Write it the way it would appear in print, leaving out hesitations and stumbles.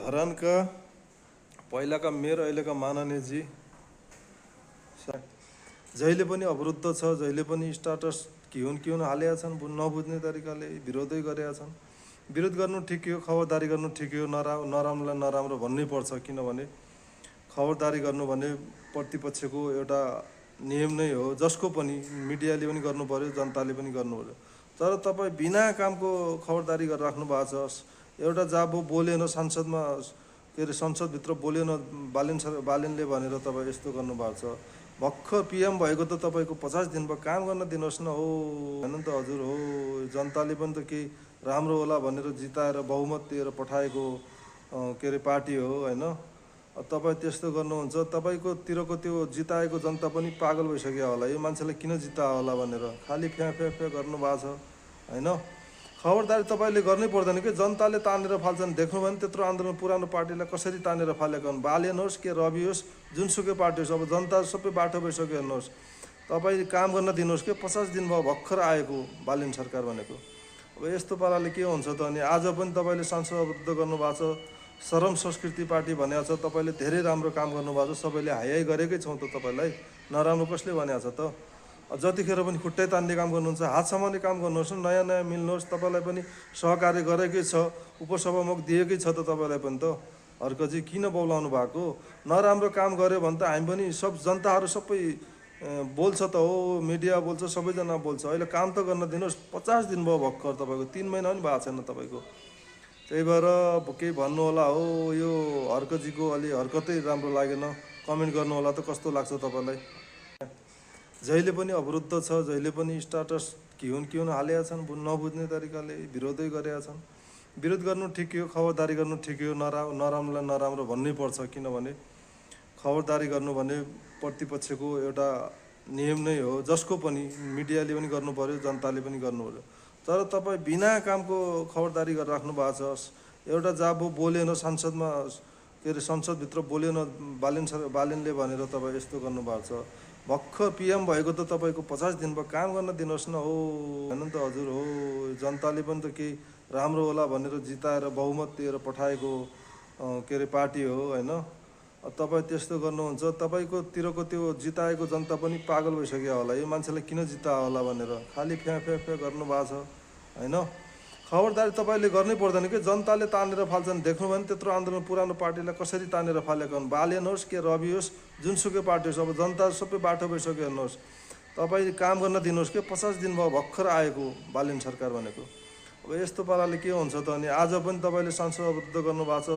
धरानका पहिलाका मेयर अहिलेका माननीयजी जहिले पनि अवरुद्ध छ, जहिले पनि स्टाटस के हुन् हालेका छन्, नबुझ्ने तरिकाले विरोधै गरेका छन्। विरोध गर्नु ठिक हो, खबरदारी गर्नु ठिक हो, नराम्रोलाई नराम्रो भन्नै पर्छ, किनभने खबरदारी गर्नु भने प्रतिपक्षको एउटा नियम नै हो, जसको पनि मिडियाले पनि गर्नु पर्यो, जनताले पनि गर्नु पर्यो। तर तपाईँ बिना कामको खबरदारी गरेर राख्नु भएको छ। एउटा जब बोलेन संसदमा, के अरे संसदभित्र बोलेन बालेनले भनेर तपाईँ यस्तो गर्नुभएको छ। भर्खर पिएम भएको त तपाईँको 50 दिन भयो, काम गर्न दिनुहोस् न। हो होइन त हजुर, हो जनताले पनि त केही राम्रो होला भनेर जिताएर बहुमत दिएर पठाएको के अरे पार्टी हो होइन। तपाईँ त्यस्तो गर्नुहुन्छ, तपाईँकोतिरको त्यो जिताएको जनता पनि पागल भइसक्यो होला, यो मान्छेलाई किन जितायो होला भनेर खालि फ्या गर्नुभएको छ होइन। खबरदारी तपाईँले गर्नै पर्दैन कि जनताले तानेर फाल्छन्। देख्नु भने त्यत्रो आन्दोलन पुरानो पार्टीलाई कसरी तानेर फालेको हुन्, बालेन होस् के रवि होस्, जुनसुकै पार्टी होस्, अब जनता सबै बाटो भइसक्यो हेर्नुहोस्। तपाईँ काम गर्न दिनुहोस् कि 50 दिन भयो भर्खर आएको बालेन सरकार भनेको। अब यस्तो पाराले के हुन्छ त। अनि आज पनि तपाईँले संसद अवरुद्ध गर्नुभएको छ। शरम संस्कृति पार्टी भनेको छ, तपाईँले धेरै राम्रो काम गर्नुभएको छ, सबैले हाई गरेकै छौँ त तपाईँलाई, नराम्रो कसले भनेको छ त। जतिखेर पनि खुट्टै तान्ने काम गर्नुहुन्छ, हात समाउने काम गर्नुहोस् न, नयाँ नयाँ मिल्नुहोस्। तपाईँलाई पनि सहकार्य गरेकै छ, उपसभामुख दिएकै छ त तपाईँलाई पनि त। हर्कजी किन बौलाउनु भएको, नराम्रो काम गऱ्यो भने त हामी पनि सब जनताहरू सबै बोल्छ त हो, मिडिया बोल्छ, सबैजना बोल्छ। अहिले काम त गर्न दिनुहोस्। 50 दिन भयो भर्खर, तपाईँको 3 महिना पनि भएको छैन तपाईँको। त्यही भएर केही भन्नु होला हो, यो हर्कजीको अलि हरकतै राम्रो लागेन, कमेन्ट गर्नु होला त कस्तो लाग्छ तपाईँलाई। जहिले पनि अवरुद्ध छ, जहिले पनि स्टाटस के हुन् हालेका छन्, नबुझ्ने तरिकाले विरोधै गरेका छन्। विरोध गर्नु ठिक हो, खबरदारी गर्नु ठिक हो, नराम्रोलाई नराम्रो भन्नै पर्छ, किनभने खबरदारी गर्नु भने प्रतिपक्षको एउटा नियम नै हो, जसको पनि मिडियाले पनि गर्नु पर्यो, जनताले पनि गर्नु पर्यो। तर तपाईँ बिना कामको खबरदारी गरेर राख्नु भएको छ। एउटा जब बोलेन संसदमा, के अरे संसदभित्र बोलेन बालेनले भनेर तपाईँ यस्तो गर्नुभएको छ। भर्खर पिएम भएको त तपाईँको 50 दिन भयो, काम गर्न दिनुहोस् न। हो होइन त हजुर, हो जनताले पनि त केही राम्रो होला भनेर जिताएर बहुमत दिएर पठाएको के अरे पार्टी हो होइन। तपाईँ त्यस्तो गर्नुहुन्छ, तपाईँकोतिरको त्यो जिताएको जनता पनि पागल भइसक्यो होला, यो मान्छेलाई किन जितायो होला भनेर खालि फ्या गर्नुभएको छ होइन। खबरदारी तपाईँले गर्नै पर्दैन कि जनताले तानेर फाल्छन्। देख्नु भने त्यत्रो आन्दोलन पुरानो पार्टीलाई कसरी तानेर फालेको हुन्, बालेन होस् के रवि होस्, जुनसुकै पार्टी होस्, अब जनता सबै बाटो भइसक्यो हेर्नुहोस्। तपाईँ काम गर्न दिनुहोस् कि 50 दिन भयो भर्खर आएको बालेन सरकार भनेको। अब यस्तो पाराले के हुन्छ त। अनि आज पनि तपाईँले संसद अवरुद्ध गर्नुभएको छ।